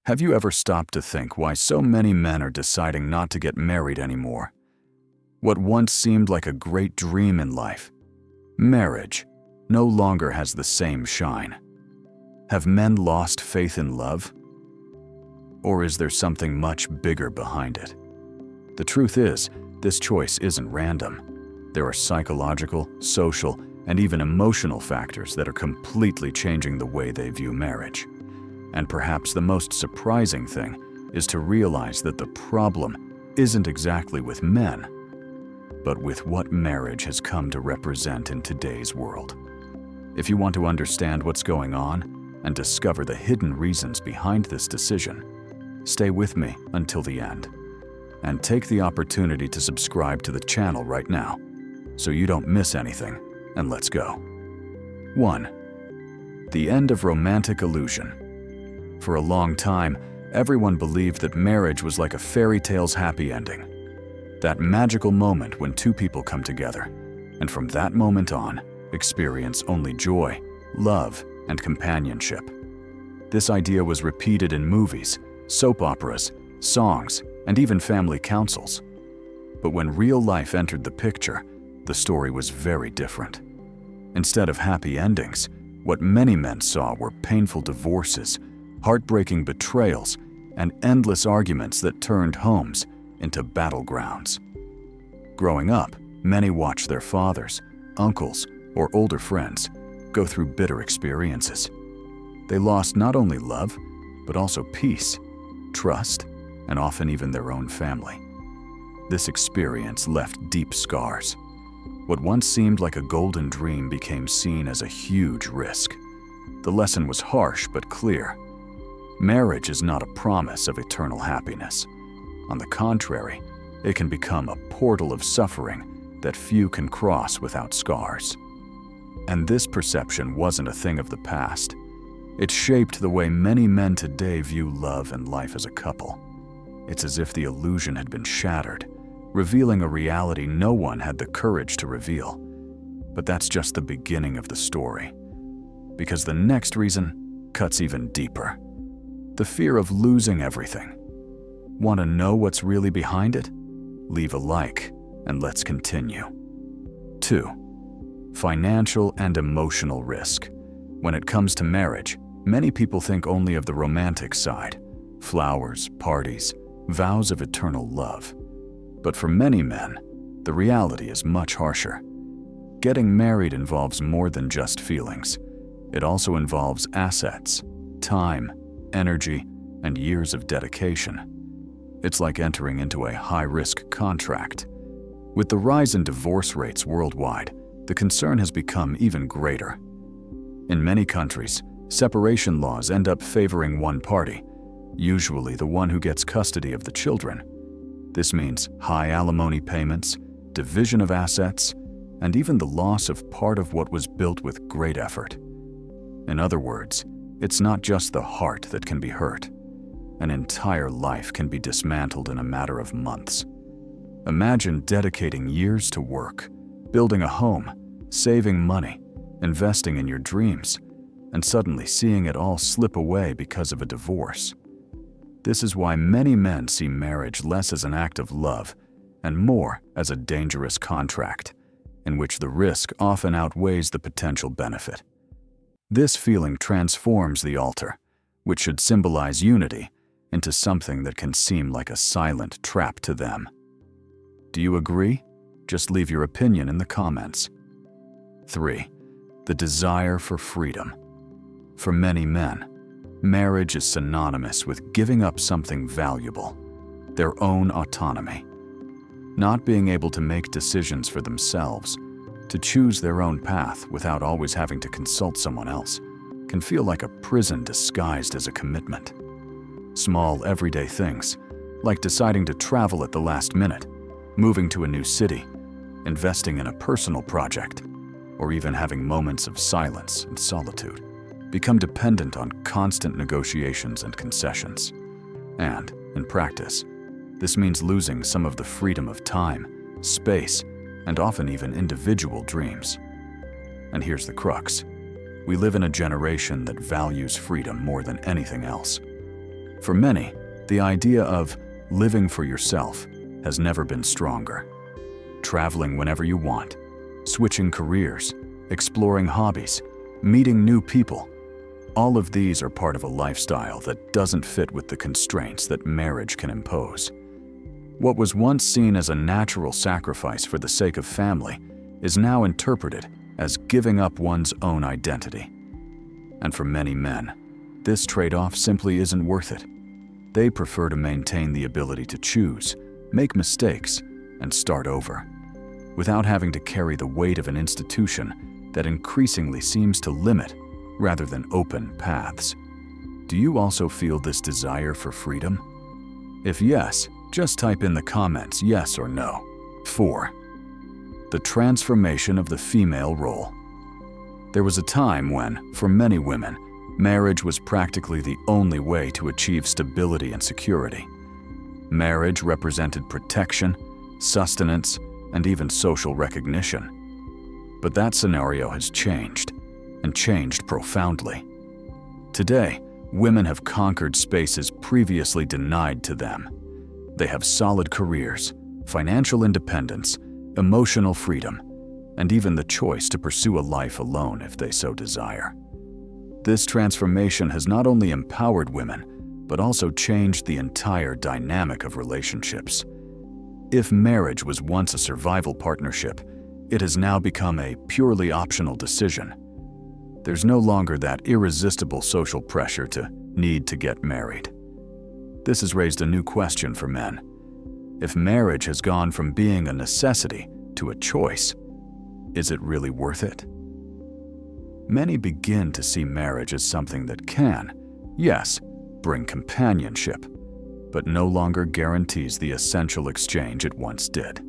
Have you ever stopped to think why so many men are deciding not to get married anymore? What once seemed like a great dream in life, marriage, no longer has the same shine. Have men lost faith in love? Or is there something much bigger behind it? The truth is, this choice isn't random. There are psychological, social, and even emotional factors that are completely changing the way they view marriage. And perhaps the most surprising thing is to realize that the problem isn't exactly with men, but with what marriage has come to represent in today's world. If you want to understand what's going on and discover the hidden reasons behind this decision, stay with me until the end. And take the opportunity to subscribe to the channel right now so you don't miss anything, and let's go. 1. The end of romantic illusion. For a long time, everyone believed that marriage was like a fairy tale's happy ending. That magical moment when two people come together, and from that moment on, experience only joy, love, and companionship. This idea was repeated in movies, soap operas, songs, and even family councils. But when real life entered the picture, the story was very different. Instead of happy endings, what many men saw were painful divorces, heartbreaking betrayals, and endless arguments that turned homes into battlegrounds. Growing up, many watched their fathers, uncles, or older friends go through bitter experiences. They lost not only love, but also peace, trust, and often even their own family. This experience left deep scars. What once seemed like a golden dream became seen as a huge risk. The lesson was harsh but clear. Marriage is not a promise of eternal happiness. On the contrary, it can become a portal of suffering that few can cross without scars. And this perception wasn't a thing of the past. It shaped the way many men today view love and life as a couple. It's as if the illusion had been shattered, revealing a reality no one had the courage to reveal. But that's just the beginning of the story. Because the next reason cuts even deeper. The fear of losing everything. Want to know what's really behind it? Leave a like, and let's continue. 2. Financial and emotional risk. When it comes to marriage, many people think only of the romantic side. Flowers, parties, vows of eternal love. But for many men, the reality is much harsher. Getting married involves more than just feelings. It also involves assets, time, energy, and years of dedication. It's like entering into a high-risk contract. With the rise in divorce rates worldwide, the concern has become even greater. In many countries, separation laws end up favoring one party, usually the one who gets custody of the children. This means high alimony payments, division of assets, and even the loss of part of what was built with great effort. In other words, it's not just the heart that can be hurt. An entire life can be dismantled in a matter of months. Imagine dedicating years to work, building a home, saving money, investing in your dreams, and suddenly seeing it all slip away because of a divorce. This is why many men see marriage less as an act of love and more as a dangerous contract, in which the risk often outweighs the potential benefit. This feeling transforms the altar, which should symbolize unity, into something that can seem like a silent trap to them. Do you agree? Just leave your opinion in the comments. 3. The desire for freedom. For many men, marriage is synonymous with giving up something valuable, their own autonomy. Not being able to make decisions for themselves, to choose their own path without always having to consult someone else, can feel like a prison disguised as a commitment. Small, everyday things, like deciding to travel at the last minute, moving to a new city, investing in a personal project, or even having moments of silence and solitude, become dependent on constant negotiations and concessions. And, in practice, this means losing some of the freedom of time, space, and often even individual dreams. And here's the crux. We live in a generation that values freedom more than anything else. For many, the idea of living for yourself has never been stronger. Traveling whenever you want, switching careers, exploring hobbies, meeting new people, all of these are part of a lifestyle that doesn't fit with the constraints that marriage can impose. What was once seen as a natural sacrifice for the sake of family is now interpreted as giving up one's own identity. And for many men, this trade-off simply isn't worth it. They prefer to maintain the ability to choose, make mistakes, and start over, without having to carry the weight of an institution that increasingly seems to limit rather than open paths. Do you also feel this desire for freedom? If yes, just type in the comments yes or no. 4. The transformation of the female role. There was a time when, for many women, marriage was practically the only way to achieve stability and security. Marriage represented protection, sustenance, and even social recognition. But that scenario has changed, and changed profoundly. Today, women have conquered spaces previously denied to them. They have solid careers, financial independence, emotional freedom, and even the choice to pursue a life alone if they so desire. This transformation has not only empowered women, but also changed the entire dynamic of relationships. If marriage was once a survival partnership, it has now become a purely optional decision. There's no longer that irresistible social pressure to need to get married. This has raised a new question for men. If marriage has gone from being a necessity to a choice, is it really worth it? Many begin to see marriage as something that can, yes, bring companionship, but no longer guarantees the essential exchange it once did.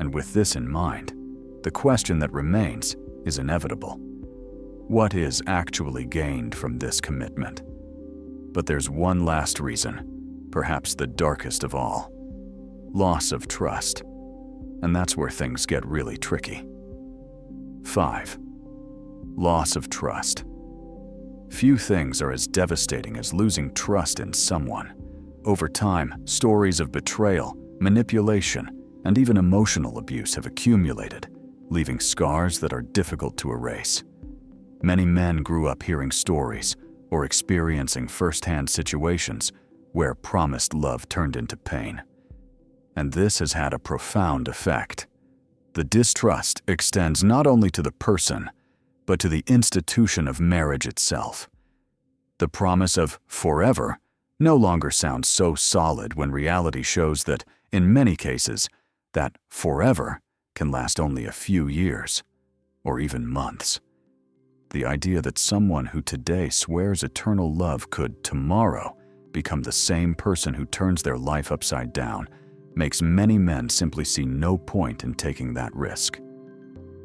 And with this in mind, the question that remains is inevitable. What is actually gained from this commitment? But there's one last reason, perhaps the darkest of all: loss of trust. And that's where things get really tricky. 5. Loss of trust. Few things are as devastating as losing trust in someone. Over time, stories of betrayal, manipulation, and even emotional abuse have accumulated, leaving scars that are difficult to erase. Many men grew up hearing stories or experiencing first-hand situations where promised love turned into pain. And this has had a profound effect. The distrust extends not only to the person, but to the institution of marriage itself. The promise of forever no longer sounds so solid when reality shows that, in many cases, that forever can last only a few years, or even months. The idea that someone who today swears eternal love could tomorrow become the same person who turns their life upside down makes many men simply see no point in taking that risk.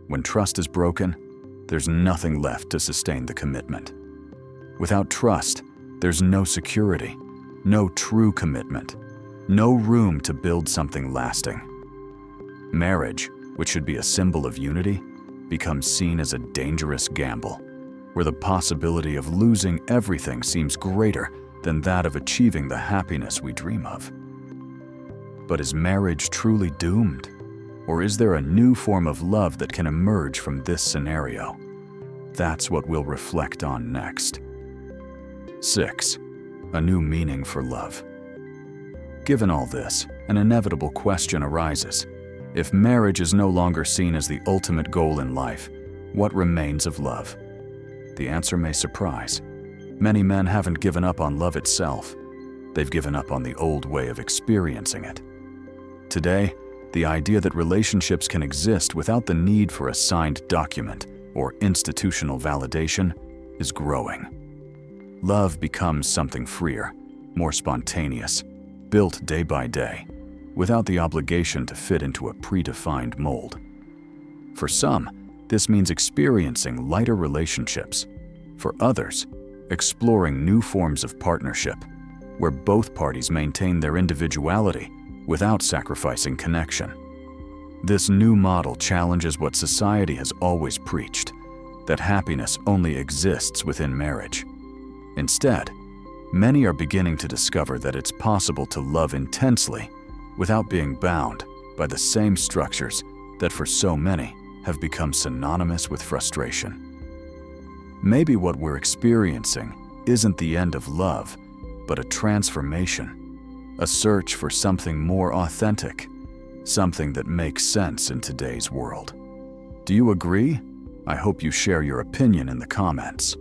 When trust is broken, there's nothing left to sustain the commitment. Without trust, there's no security, no true commitment, no room to build something lasting. Marriage, which should be a symbol of unity, becomes seen as a dangerous gamble, where the possibility of losing everything seems greater than that of achieving the happiness we dream of. But is marriage truly doomed? Or is there a new form of love that can emerge from this scenario? That's what we'll reflect on next. 6. A new meaning for love. Given all this, an inevitable question arises. If marriage is no longer seen as the ultimate goal in life, what remains of love? The answer may surprise. Many men haven't given up on love itself. They've given up on the old way of experiencing it. Today, the idea that relationships can exist without the need for a signed document or institutional validation is growing. Love becomes something freer, more spontaneous, built day by day, without the obligation to fit into a predefined mold. For some, this means experiencing lighter relationships. For others, exploring new forms of partnership, where both parties maintain their individuality without sacrificing connection. This new model challenges what society has always preached, that happiness only exists within marriage. Instead, Many are beginning to discover that it's possible to love intensely without being bound by the same structures that for so many have become synonymous with frustration. Maybe what we're experiencing isn't the end of love, but a transformation, a search for something more authentic, something that makes sense in today's world. Do you agree? I hope you share your opinion in the comments.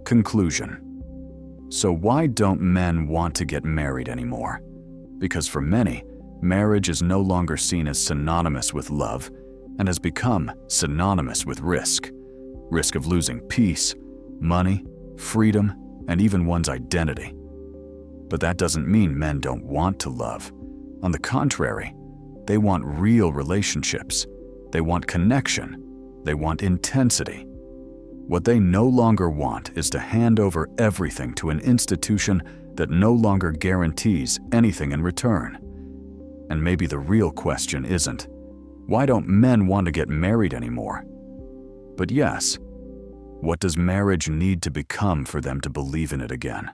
Conclusion. So why don't men want to get married anymore? Because for many, marriage is no longer seen as synonymous with love and has become synonymous with risk. Risk of losing peace, money, freedom, and even one's identity. But that doesn't mean men don't want to love. On the contrary, they want real relationships. They want connection. They want intensity. What they no longer want is to hand over everything to an institution that no longer guarantees anything in return. And maybe the real question isn't, why don't men want to get married anymore? But yes, what does marriage need to become for them to believe in it again?